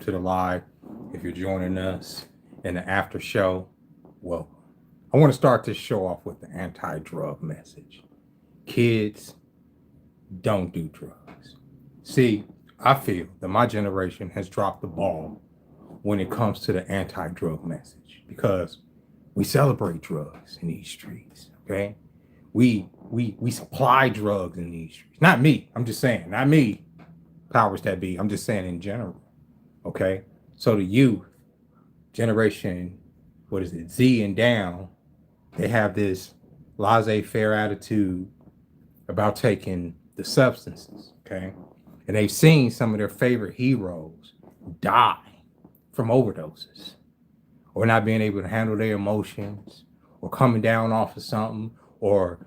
welcome to the live. If you're joining us in the after show, welcome. I want to start this show off with the anti-drug message. Kids, don't do drugs. See, I feel that my generation has dropped the ball when it comes to the anti-drug message because we celebrate drugs in these streets. Okay, we supply drugs in these streets. Not me. I'm just saying. Not me. Powers that be. I'm just saying in general. Okay, so the youth generation, what is it, Z and down, they have this laissez-faire attitude about taking the substances. Okay, and they've seen some of their favorite heroes die from overdoses or not being able to handle their emotions or coming down off of something or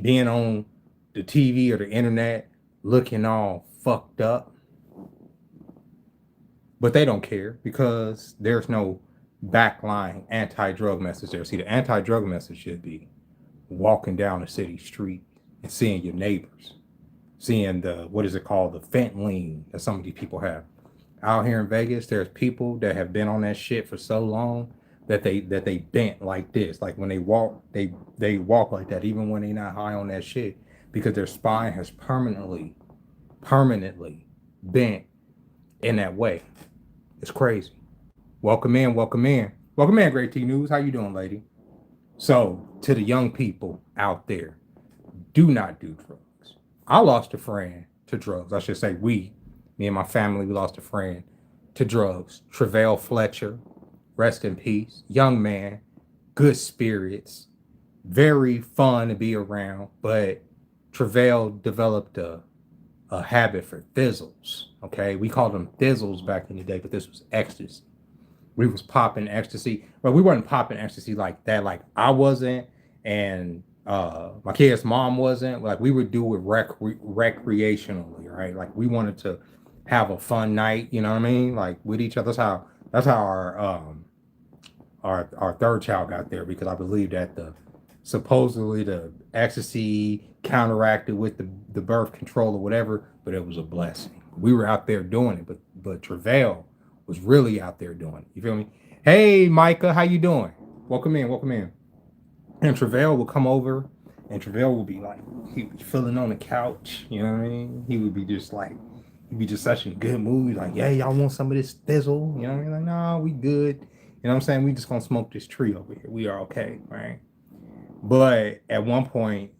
being on the TV or the internet looking all fucked up. But they don't care because there's no backline anti-drug message there. See, the anti-drug message should be walking down the city street and seeing your neighbors, seeing the, what is it called, the fentanyl that some of these people have. Out here in Vegas, there's people that have been on that shit for so long that they bent like this. Like when they walk, they walk like that, even when they're not high on that shit, because their spine has permanently bent in that way. It's crazy. Welcome in, welcome in. Welcome in, Great T News. How you doing, lady? So, to the young people out there, do not do drugs. I lost a friend to drugs. I should say me and my family, we lost a friend to drugs. Travell Fletcher, rest in peace. Young man, good spirits, very fun to be around, but Travell developed a habit for thizzles. Okay, we called them thizzles back in the day, but this was ecstasy. We was popping ecstasy, but we weren't popping ecstasy like that. Like I wasn't, and my kid's mom wasn't. Like we would do it recreationally, right? Like we wanted to have a fun night, you know what I mean? Like with each other. That's how our third child got there, because I believe that the supposedly the ecstasy counteracted with the birth control or whatever, but it was a blessing. We were out there doing it, but Travell was really out there doing it. You feel me? Hey Micah, how you doing? Welcome in, welcome in. And Travell would come over and Travell would be like, he'd be feeling on the couch, you know what I mean? He would be just like, he'd be just such a good mood. Like, yeah, y'all want some of this thizzle? You know what I mean? Like, no, we good. You know what I'm saying? We just gonna smoke this tree over here. We are okay, right? But at one point,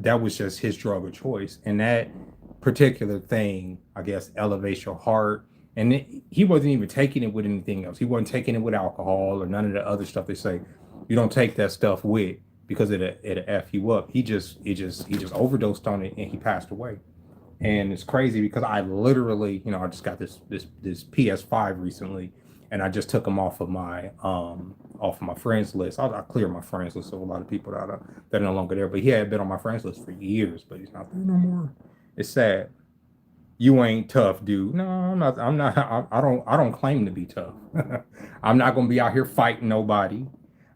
that was just his drug of choice. And that particular thing, I guess, elevates your heart. And he wasn't even taking it with anything else. He wasn't taking it with alcohol or none of the other stuff they say you don't take that stuff with, because it'll F you up. He just overdosed on it and he passed away. And it's crazy because I literally, I just got this PS5 recently, and I just took him off of my friends list. I cleared my friends list of a lot of people that are no longer there. But he had been on my friends list for years, but he's not there no more. It's sad. You ain't tough, dude. No, I'm not. I'm not. I don't claim to be tough. I'm not gonna be out here fighting nobody.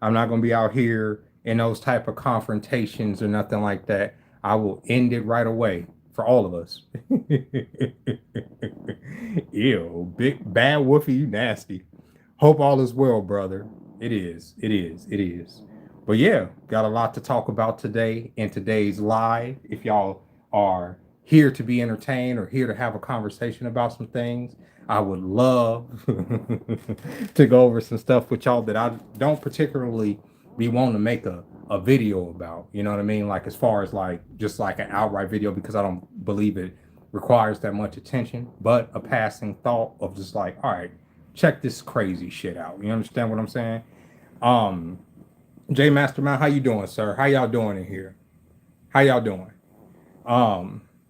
I'm not gonna be out here in those type of confrontations or nothing like that. I will end it right away for all of us. Ew, big bad Woofy, you nasty. Hope all is well, brother. It is. It is. It is. But yeah, got a lot to talk about today in today's live. If y'all are here to be entertained or here to have a conversation about some things, I would love to go over some stuff with y'all that I don't particularly be wanting to make a video about. You know what I mean? Like as far as like just like an outright video, because I don't believe it requires that much attention, but a passing thought of just like, all right, check this crazy shit out. You understand what I'm saying? J Mastermind, how you doing, sir? How y'all doing in here? How y'all doing?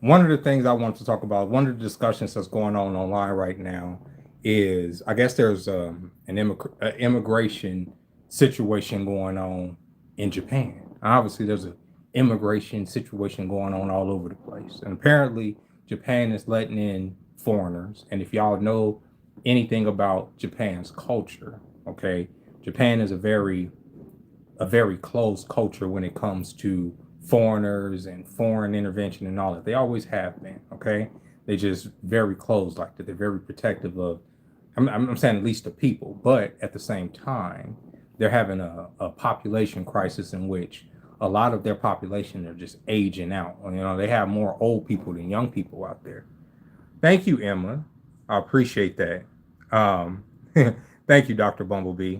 One of the things I want to talk about, one of the discussions that's going on online right now is, I guess there's an immigration situation going on in Japan. Obviously, there's an immigration situation going on all over the place. And apparently, Japan is letting in foreigners. And if y'all know anything about Japan's culture, okay, Japan is a very closed culture when it comes to foreigners and foreign intervention and all that. They always have been, okay? They just very closed like that. They're very protective I'm saying at least the people, but at the same time, they're having a population crisis in which a lot of their population are just aging out. You know, they have more old people than young people out there. Thank you, Emma. I appreciate that. Um, thank you, Dr. Bumblebee.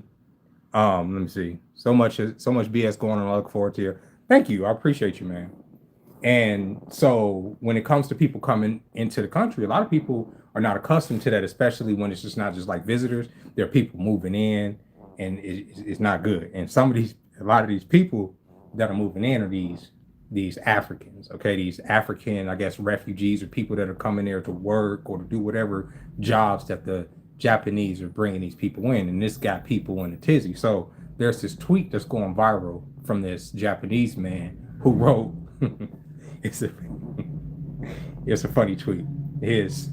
Let me see. So much BS going on. I look forward to it. Thank you. I appreciate you, man. And so when it comes to people coming into the country, a lot of people are not accustomed to that, especially when it's just not just like visitors. There are people moving in, and it's not good. And a lot of these people that are moving in are these Africans, okay, these African, I guess, refugees or people that are coming there to work or to do whatever jobs that the Japanese are bringing these people in, and this got people in a tizzy. So there's this tweet that's going viral from this Japanese man who wrote, it's a it's a funny tweet. His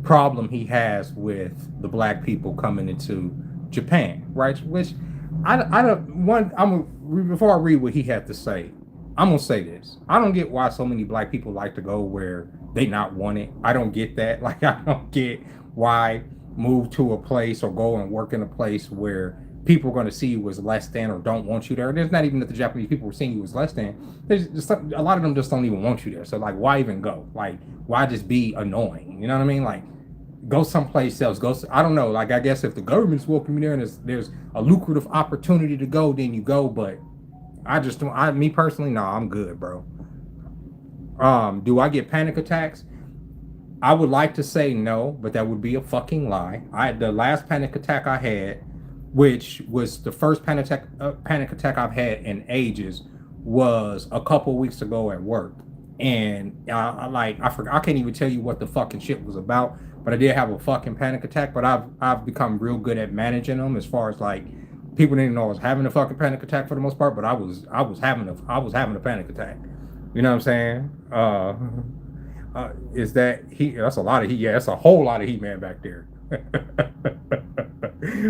problem he has with the black people coming into Japan, right? Which I don't one. Before I read what he had to say, I'm gonna say this. I don't get why so many black people like to go where they not wanted. I don't get that. Like I don't get why move to a place or go and work in a place where people are going to see you as less than or don't want you there. There's not even that the Japanese people were seeing you as less than. There's just a lot of them just don't even want you there. So like, why even go? Like, why just be annoying? You know what I mean? Like, go someplace else. I don't know. Like, I guess if the government's welcoming you there and there's a lucrative opportunity to go, then you go. But I just don't. Me personally, no, I'm good, bro. Do I get panic attacks? I would like to say no, but that would be a fucking lie. The last panic attack I had, which was the first panic attack I've had in ages, was a couple weeks ago at work. And I forgot, I can't even tell you what the fucking shit was about, but I did have a fucking panic attack. But I've become real good at managing them, as far as like people didn't know I was having a fucking panic attack for the most part, but I was having a panic attack. You know what I'm saying? Is that heat? That's a lot of heat. Yeah, that's a whole lot of heat, man, back there.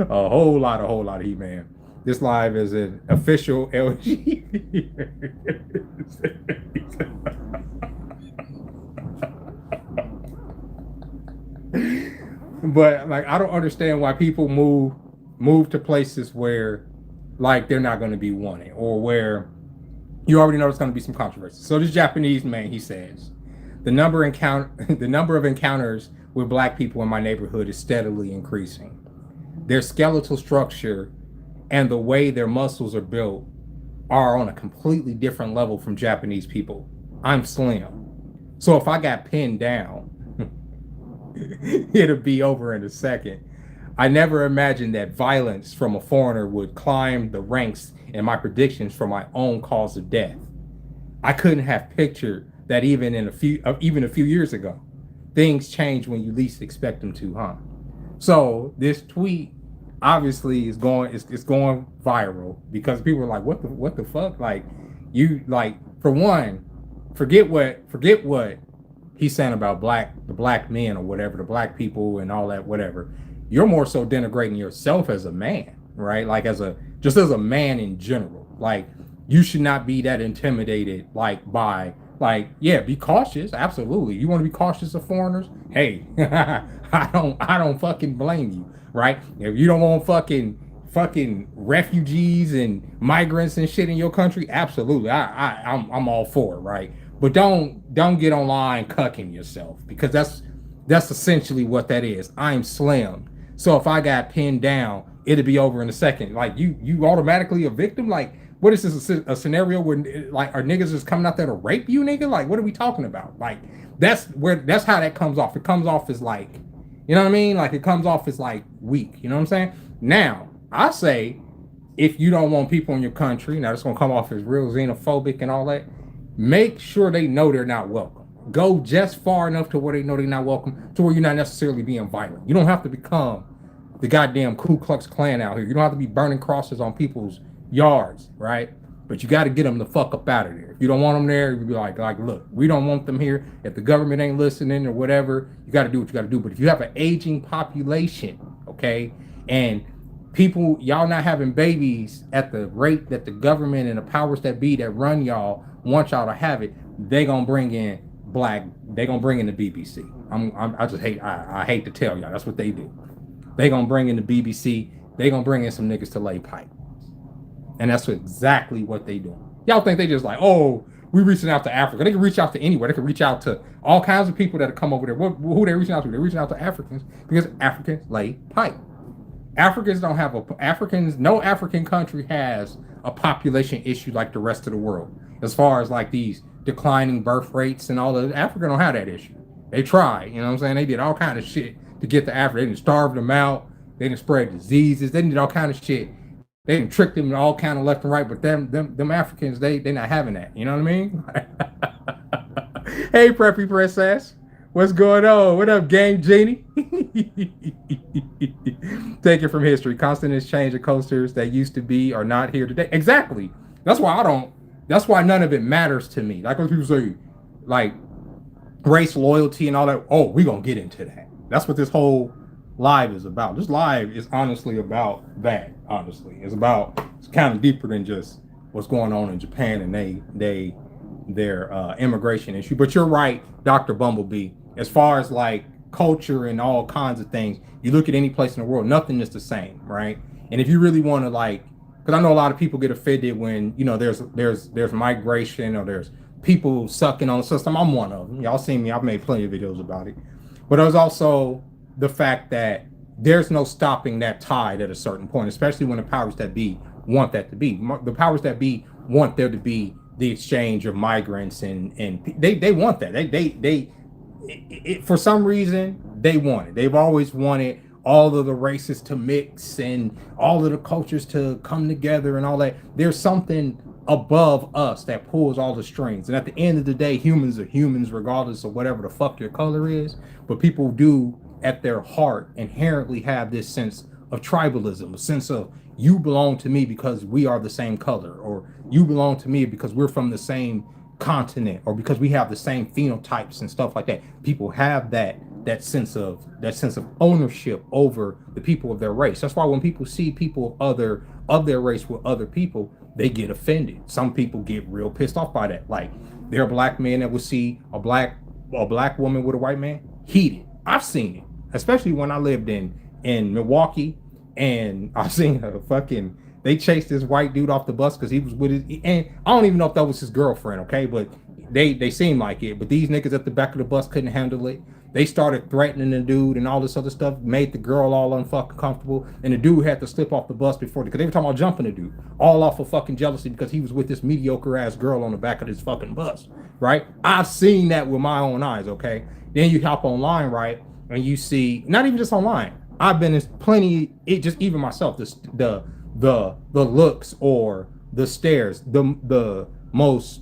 A whole lot of heat, man. This live is an official LG. But like, I don't understand why people move to places where like they're not going to be wanted, or where you already know there's going to be some controversy. So this Japanese man, he says, the number of encounters with black people in my neighborhood is steadily increasing. Their skeletal structure and the way their muscles are built are on a completely different level from Japanese people. I'm slim. So if I got pinned down, it'll be over in a second. I never imagined that violence from a foreigner would climb the ranks in my predictions for my own cause of death. I couldn't have pictured that even a few years ago. Things change when you least expect them to, huh? So this tweet obviously is going viral because people are like, what the fuck? Like, you, like, for one, forget what he's saying about the black men or whatever, the black people and all that, whatever. You're more so denigrating yourself as a man, right? Like as a man in general. Like, you should not be that intimidated, like, by, like, yeah, be cautious. Absolutely. You want to be cautious of foreigners? Hey, I don't fucking blame you, right? If you don't want fucking refugees and migrants and shit in your country, absolutely. I'm all for it, right? But don't get online cucking yourself, because that's essentially what that is. I'm slim. So if I got pinned down, it'll be over in a second. Like, you automatically a victim? Like, what is this, a scenario where, like, are niggas just coming out there to rape you, nigga? Like, what are we talking about? Like, that's how that comes off. It comes off as like, you know what I mean? Like, it comes off as like weak. You know what I'm saying? Now, I say, if you don't want people in your country, now it's gonna come off as real xenophobic and all that, make sure they know they're not welcome. Go just far enough to where they know they're not welcome, to where you're not necessarily being violent. You don't have to become the goddamn Ku Klux Klan out here. You don't have to be burning crosses on people's yards, right? But you got to get them the fuck up out of there. If you don't want them there, you be like, look, we don't want them here. If the government ain't listening or whatever, you got to do what you got to do. But if you have an aging population, okay, and people, y'all not having babies at the rate that the government and the powers that be that run y'all want y'all to have it, they gonna bring in the BBC. I just hate. I hate to tell y'all, that's what they do. They gonna bring in the BBC. They gonna bring in some niggas to lay pipe, and that's exactly what they do. Y'all think they just like, oh, we reaching out to Africa? They can reach out to anywhere. They can reach out to all kinds of people that come over there. Who they reaching out to? They're reaching out to Africans because Africans lay pipe. Africans don't have a Africans. No African country has a population issue like the rest of the world. As far as like these declining birth rates and all that, Africa don't have that issue. They try, you know what I'm saying? They did all kind of shit to get to Africa. They didn't starve them out. They didn't spread diseases. They did all kind of shit. They didn't trick them all kind of left and right. But them Africans, they not having that. You know what I mean? Hey, preppy princess. What's going on? What up, Game Genie? Take it from history. Constant exchange of coasters that used to be are not here today. Exactly. That's why I don't. That's why none of it matters to me. Like when people say, like race loyalty and all that. Oh, we gonna get into that. That's what this whole live is about. This live is honestly about that. Honestly, it's kind of deeper than just what's going on in Japan and their immigration issue. But you're right, Dr. Bumblebee. As far as like culture and all kinds of things, you look at any place in the world, nothing is the same, right? And if you really want to like, because I know a lot of people get offended when there's migration or there's people sucking on the system. I'm one of them. Y'all seen me. I've made plenty of videos about it. But there's also the fact that there's no stopping that tide at a certain point, especially when the powers that be want that to be. The powers that be want there to be the exchange of migrants and they want that. For some reason they want it. They've always wanted all of the races to mix and all of the cultures to come together and all that. There's something above us that pulls all the strings. And at the end of the day, humans are humans regardless of whatever the fuck your color is. But people do at their heart inherently have this sense of tribalism, a sense of you belong to me because we are the same color, or you belong to me because we're from the same continent, or because we have the same phenotypes and stuff like that. People have that sense of ownership over the people of their race. That's why when people see people of their race with other people, they get offended. Some people get real pissed off by that. Like there are black men that will see a black woman with a white man, heated. I've seen it, especially when I lived in Milwaukee, and I've seen they chased this white dude off the bus because he was with his, and I don't even know if that was his girlfriend, okay, but they seemed like it. But these niggas at the back of the bus couldn't handle it. They started threatening the dude and all this other stuff, made the girl all unfucking comfortable, and the dude had to slip off the bus before, because they were talking about jumping the dude, all off of fucking jealousy because he was with this mediocre ass girl on the back of this fucking bus, right? I've seen that with my own eyes, okay? Then you hop online, right, and you see, not even just online, I've been in plenty, just even myself, the looks or the stares, the most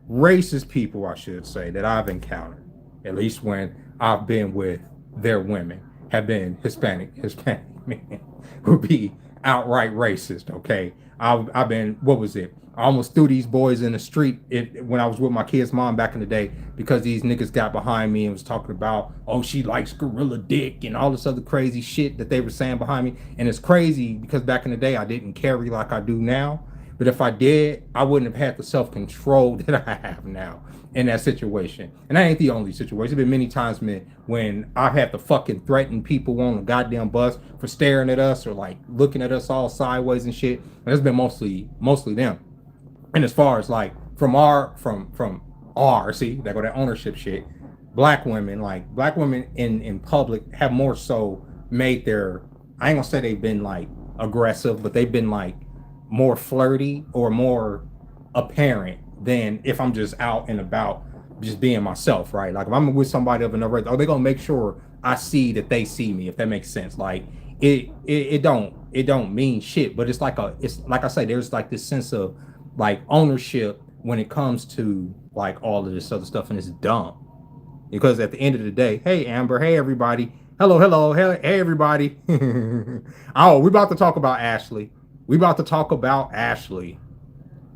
racist people, I should say, that I've encountered, at least when I've been with their women, have been Hispanic men, would be outright racist. Okay, I've been, what was it? I almost threw these boys in the street when I was with my kid's mom back in the day, because these niggas got behind me and was talking about, oh, she likes gorilla dick and all this other crazy shit that they were saying behind me. And it's crazy because back in the day I didn't carry like I do now. But if I did, I wouldn't have had the self-control that I have now in that situation. And that ain't the only situation. There's been many times, man, when I've had to fucking threaten people on the goddamn bus for staring at us or like looking at us all sideways and shit. And it's been mostly them. And as far as like from our see, that go that ownership shit, black women in public have more so made their, I ain't gonna say they've been like aggressive, but they've been like more flirty or more apparent than if I'm just out and about just being myself, right? Like if I'm with somebody of another race, they're gonna make sure I see that they see me, if that makes sense. Like it don't mean shit, but it's like I say, there's like this sense of like ownership when it comes to like all of this other stuff, and it's dumb. Because at the end of the day, hey Amber, hey everybody, hello, hey everybody. Oh, we're about to talk about Ashley.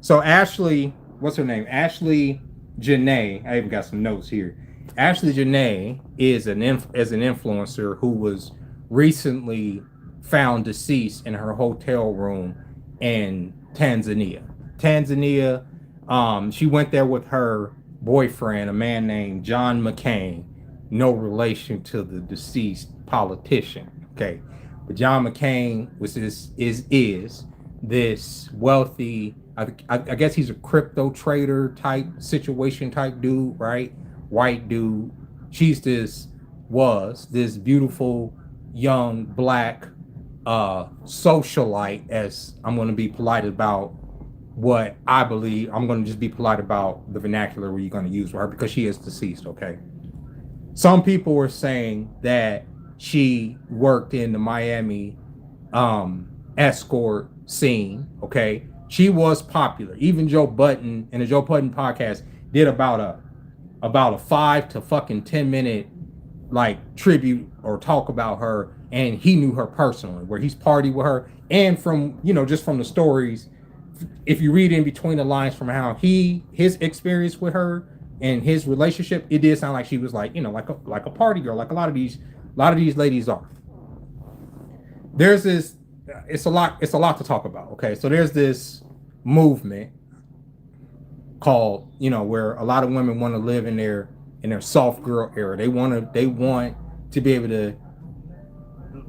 So Ashley, what's her name? Ashley Janae. I even got some notes here. Ashley Janae is an influencer who was recently found deceased in her hotel room in Tanzania. She went there with her boyfriend, a man named John McCain, no relation to the deceased politician. Okay, but John McCain was is this wealthy. I guess he's a crypto trader type situation type dude, right? White dude. She's this beautiful young black socialite, as I'm going to be polite about what I believe. I'm going to just be polite about the vernacular where you're going to use her because she is deceased. Okay. Some people were saying that she worked in the Miami escort scene. Okay. She was popular. Even Joe Budden in the Joe Budden podcast did about a 5 to 10 minute like tribute or talk about her, and he knew her personally, where he's partied with her, and from just from the stories, if you read in between the lines from how his experience with her and his relationship, it did sound like she was like like a party girl, like a lot of these ladies are. There's this, it's a lot to talk about. Okay, so there's this movement called where a lot of women want to live in their soft girl era. They want to be able to,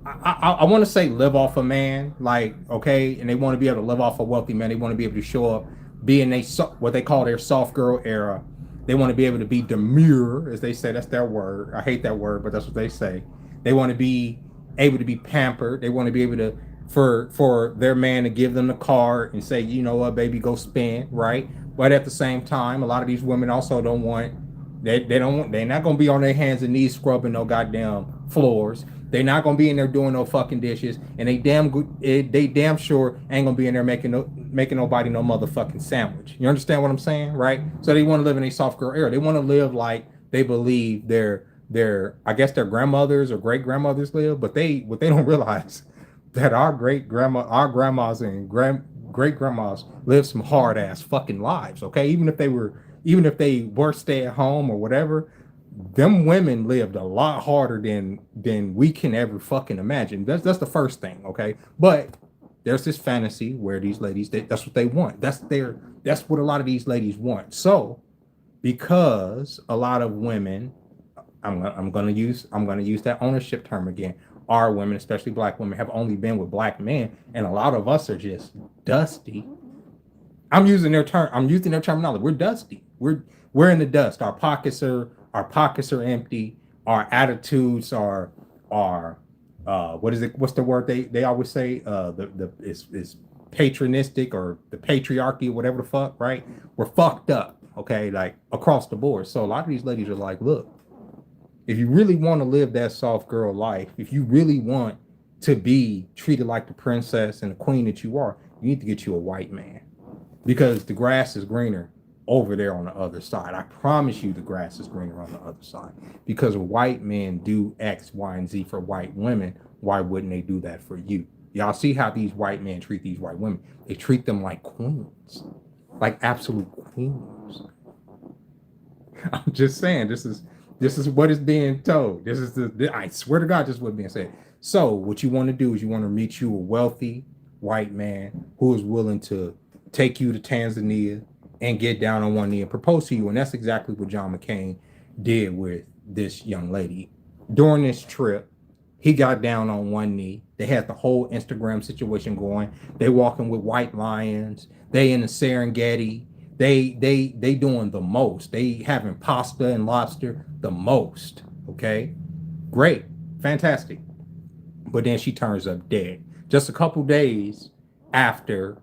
I want to say, live off a man, like, okay, and they want to be able to live off a wealthy man. They want to be able to show up, be in what they call their soft girl era. They want to be able to be demure, as they say. That's their word. I hate that word, but that's what they say. They want to be able to be pampered. They want to be able to, for their man to give them the car and say, you know what, baby, go spend, right? But at the same time, a lot of these women also don't want, they're not gonna be on their hands and knees scrubbing no goddamn floors. They're not gonna be in there doing no fucking dishes, and they damn sure ain't gonna be in there making nobody no motherfucking sandwich. You understand what I'm saying, right? So they want to live in a soft girl era. They want to live like they believe their I guess their grandmothers or great grandmothers live, but what they don't realize that our grandmas and great grandmas lived some hard ass fucking lives. Okay, even if they were stay at home or whatever, them women lived a lot harder than we can ever fucking imagine. That's the first thing, okay? But there's this fantasy where these ladies, that's what they want. That's what a lot of these ladies want. So because a lot of women, I'm gonna use that ownership term again. Our women, especially black women, have only been with black men, and a lot of us are just dusty. I'm using their term. I'm using their terminology. We're dusty. We're in the dust. Our pockets are empty. Our attitudes are what is it? What's the word they always say? Is patronistic, or the patriarchy, or whatever the fuck, right? We're fucked up. Okay, like across the board. So a lot of these ladies are like, look, if you really want to live that soft girl life, if you really want to be treated like the princess and the queen that you are, you need to get you a white man, because the grass is greener over there on the other side. I promise you the grass is greener on the other side, because white men do X, Y, and Z for white women. Why wouldn't they do that for you? Y'all see how these white men treat these white women? They treat them like queens, like absolute queens. I'm just saying, this is what is being told. I swear to God, this is what's being said. So what you want to do is you want to meet you a wealthy white man who is willing to take you to Tanzania and get down on one knee and propose to you. And that's exactly what John McCain did with this young lady. During this trip, he got down on one knee. They had the whole Instagram situation going. They walking with white lions. They in the Serengeti. They doing the most. They having pasta and lobster the most. Okay, great, fantastic. But then she turns up dead just a couple days after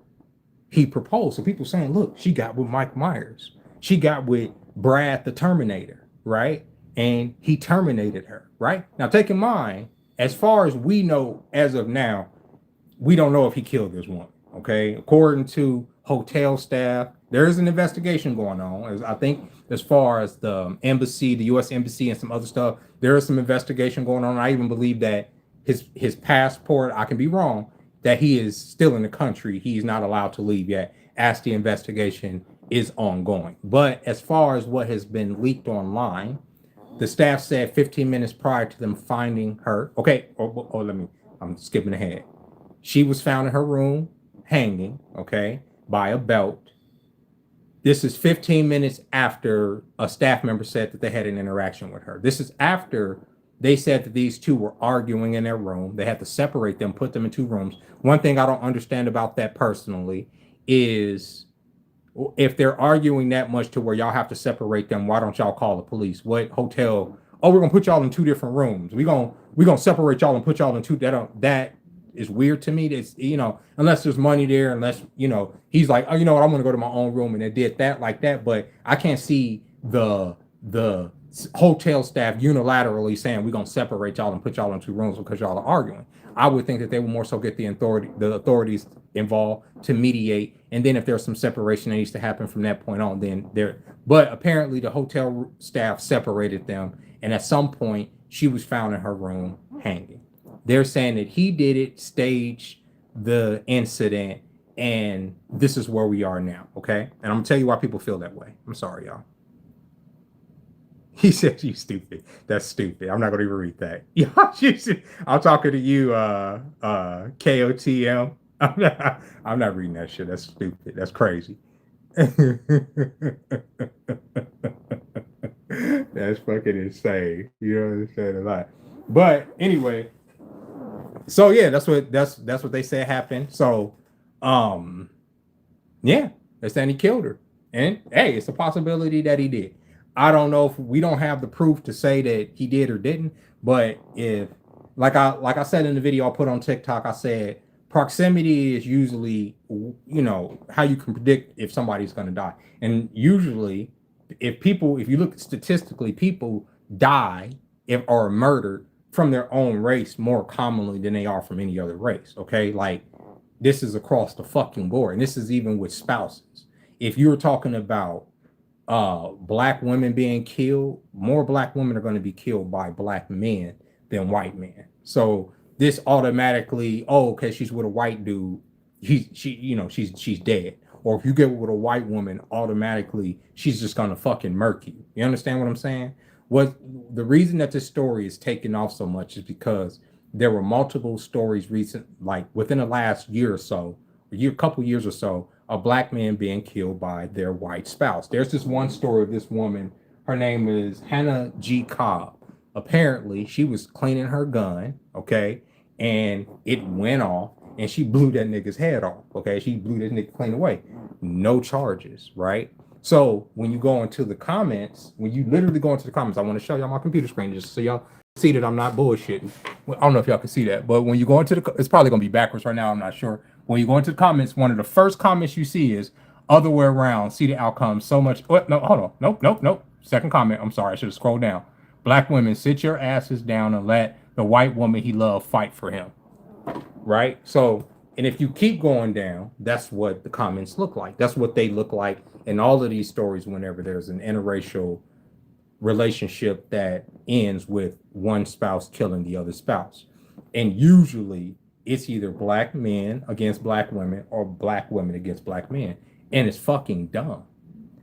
he proposed. So people saying, look, she got with Mike Myers. She got with Brad the Terminator, right? And he terminated her, right? Now, take in mind, as far as we know as of now, we don't know if he killed this woman, okay? According to hotel staff, there is an investigation going on. I think as far as the embassy, the U.S. embassy, and some other stuff, there is some investigation going on. I even believe that his passport, I can be wrong, that he is still in the country. He's not allowed to leave yet, as the investigation is ongoing. But as far as what has been leaked online, the staff said 15 minutes prior to them finding her. Okay, I'm skipping ahead. She was found in her room, hanging, okay, by a belt. This is 15 minutes after a staff member said that they had an interaction with her. This is after they said that these two were arguing in their room. They had to separate them, put them in two rooms. One thing I don't understand about that personally is if they're arguing that much to where y'all have to separate them, why don't y'all call the police? What hotel? Oh, we're gonna put y'all in two different rooms. We gonna separate y'all and put y'all in two. That is weird to me. That's, unless there's money there, unless he's like, oh, you know what, I'm gonna go to my own room, and they did that like that. But I can't see the hotel staff unilaterally saying we're gonna separate y'all and put y'all in two rooms because y'all are arguing. I would think that they would more so get the authorities involved to mediate, and then if there's some separation that needs to happen from that point on, then there. But apparently the hotel staff separated them, and at some point she was found in her room hanging. They're saying that he did it, staged the incident, and this is where we are now. Okay, and I'm gonna tell you why people feel that way. I'm sorry, y'all. He said, "You stupid." That's stupid. I'm not going to even read that. Yeah, I'm talking to you, KOTM. I'm not reading that shit. That's stupid. That's crazy. That's fucking insane. You know what I'm saying? A lot. But anyway, so yeah, that's what they said happened. So, um, yeah, they're saying he killed her, and hey, it's a possibility that he did. I don't know if we don't have the proof to say that he did or didn't, but if like I said in the video I put on TikTok, I said proximity is usually how you can predict if somebody's going to die. And usually if you look statistically, people die if or are murdered from their own race more commonly than they are from any other race. Okay, like this is across the fucking board, and this is even with spouses. If you're talking about black women being killed, more black women are going to be killed by black men than white men. So this automatically, oh, because she's with a white dude, she's dead. Or if you get with a white woman, automatically she's just gonna fucking murk you. You understand what I'm saying? What the reason that this story is taking off so much is because there were multiple stories recent, like within the last year or so, couple years or so, a black man being killed by their white spouse. There's this one story of this woman. Her name is Hannah G. Cobb. Apparently, she was cleaning her gun, okay, and it went off, and she blew that nigga's head off, okay? She blew this nigga clean away. No charges, right? So when you go into the comments, when you literally go into the comments, I want to show y'all my computer screen just so y'all see that I'm not bullshitting. Well, I don't know if y'all can see that, but when you go into it's probably going to be backwards right now, I'm not sure. When you go into the comments, one of the first comments you see is other way around, see the outcome so much. Oh, no, hold on. Nope. Second comment. I'm sorry. I should have scrolled down. Black women, sit your asses down and let the white woman he loved fight for him. Right? So, and if you keep going down, that's what the comments look like. That's what they look like in all of these stories whenever there's an interracial relationship that ends with one spouse killing the other spouse. And usually it's either black men against black women or black women against black men. And it's fucking dumb.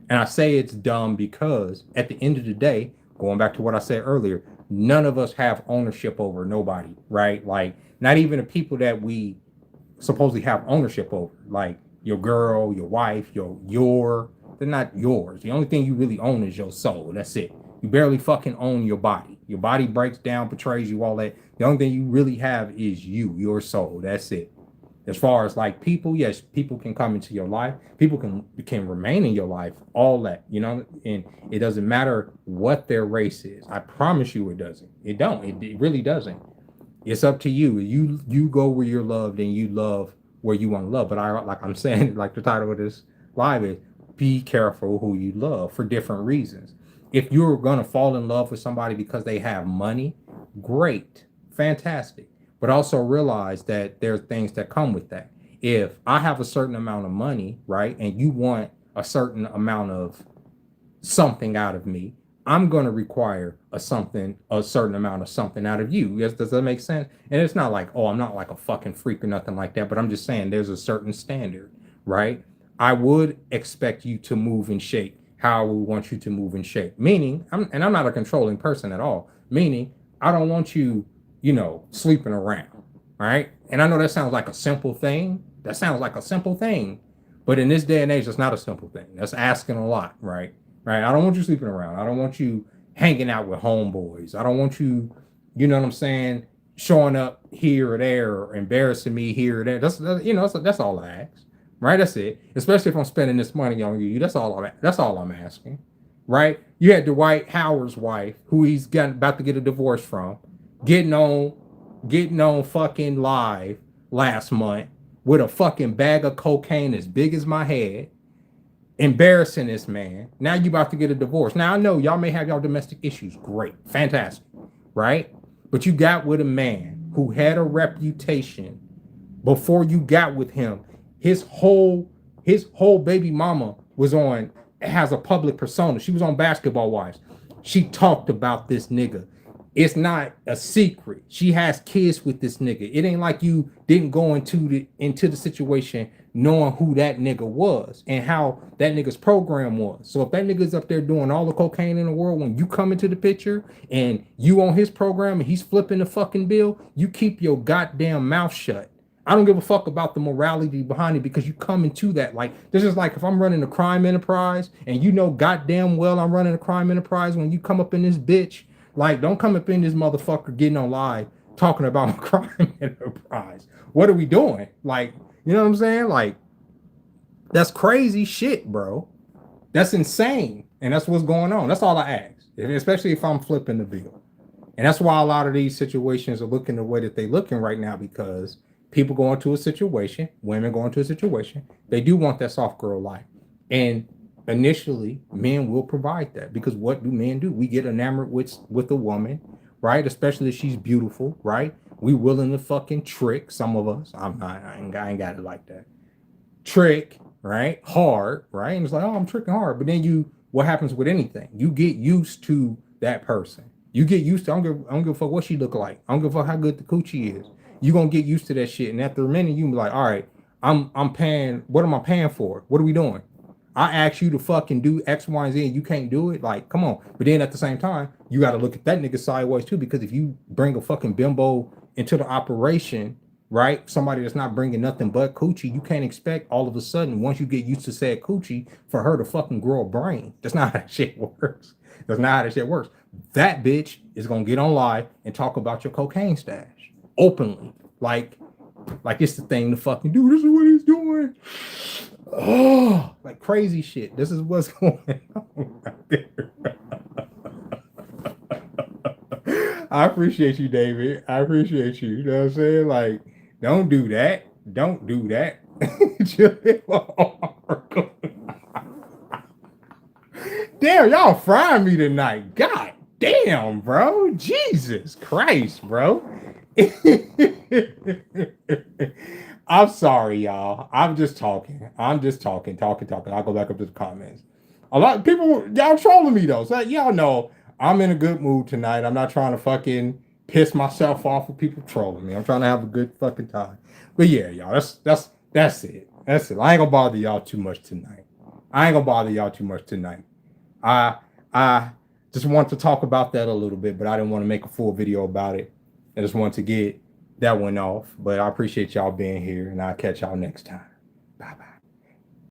And I say it's dumb because at the end of the day, going back to what I said earlier, none of us have ownership over nobody, right? Like, not even the people that we supposedly have ownership over, like your girl, your wife, they're not yours. The only thing you really own is your soul. That's it. You barely fucking own your body. Your body breaks down, betrays you, all that. The only thing you really have is your soul. That's it. As far as like people, yes, people can come into your life. People can remain in your life, all that, and it doesn't matter what their race is. I promise you it doesn't. It really doesn't. It's up to you. You go where you're loved and you love where you want to love. But I'm saying, like the title of this live is, be careful who you love for different reasons. If you're going to fall in love with somebody because they have money, great, fantastic. But also realize that there are things that come with that. If I have a certain amount of money, right, and you want a certain amount of something out of me, I'm going to require a certain amount of something out of you. Yes, does that make sense? And it's not like, oh, I'm not like a fucking freak or nothing like that, but I'm just saying there's a certain standard, right? I would expect you to move and shake how I would want you to move and shake. Meaning, I'm not a controlling person at all. Meaning, I don't want you, sleeping around, right? And I know that sounds like a simple thing. But in this day and age, that's not a simple thing. That's asking a lot, right? Right. I don't want you sleeping around. I don't want you hanging out with homeboys. I don't want you, you know what I'm saying, showing up here or there or embarrassing me here or there. That's all I ask. Right? That's it. Especially if I'm spending this money on you. That's all I'm asking. Right? You had Dwight Howard's wife, who he's about to get a divorce from, getting on fucking live last month with a fucking bag of cocaine as big as my head, embarrassing this man. Now you about to get a divorce. Now I know y'all may have y'all domestic issues. Great, fantastic, right? But you got with a man who had a reputation before you got with him. His whole baby mama has a public persona. She was on Basketball Wives. She talked about this nigga. It's not a secret. She has kids with this nigga. It ain't like you didn't go into the situation knowing who that nigga was and how that nigga's program was. So if that nigga's up there doing all the cocaine in the world, when you come into the picture and you on his program and he's flipping the fucking bill, you keep your goddamn mouth shut. I don't give a fuck about the morality behind it because you come into that. Like, this is like if I'm running a crime enterprise and you know goddamn well I'm running a crime enterprise, when you come up in this bitch, like, don't come up in this motherfucker getting on live talking about a crime enterprise. What are we doing? Like, you know what I'm saying? Like, that's crazy shit, bro. That's insane. And that's what's going on. That's all I ask, especially if I'm flipping the bill. And that's why a lot of these situations are looking the way that they're looking right now, because people go into a situation, women go into a situation, they do want that soft girl life. And initially, men will provide that, because what do men do? We get enamored with a woman, right? Especially if she's beautiful, right? We willing to fucking trick. Some of us. I ain't got it like that. Trick, right? Hard, right? And it's like, oh, I'm tricking hard. But then what happens with anything? You get used to that person. You get used to, I don't give a fuck what she look like. I don't give a fuck how good the coochie is. You're gonna get used to that shit. And after a minute, you be like, all right, I'm paying. What am I paying for? What are we doing? I asked you to fucking do X, Y, and Z, and you can't do it. Like, come on. But then at the same time, you got to look at that nigga sideways too, because if you bring a fucking bimbo into the operation, right? Somebody that's not bringing nothing but coochie, you can't expect all of a sudden, once you get used to said coochie, for her to fucking grow a brain. That's not how that shit works. That's not how that shit works. That bitch is gonna get on live and talk about your cocaine stash openly, like it's the thing to fucking do. This is what he's doing. Oh, like crazy shit. This is what's going on right there. I appreciate you, David. I appreciate you. You know what I'm saying? Like, don't do that. Don't do that. Damn, y'all frying me tonight. God damn, bro. Jesus Christ, bro. I'm sorry, y'all. I'm just talking. I'll go back up to the comments. A lot of people, y'all trolling me though. So y'all know I'm in a good mood tonight. I'm not trying to fucking piss myself off with people trolling me. I'm trying to have a good fucking time. But yeah, y'all, that's it. That's it. I ain't gonna bother y'all too much tonight. I just want to talk about that a little bit, but I didn't want to make a full video about it. I just wanted to get that one off. But I appreciate y'all being here, and I'll catch y'all next time. Bye bye.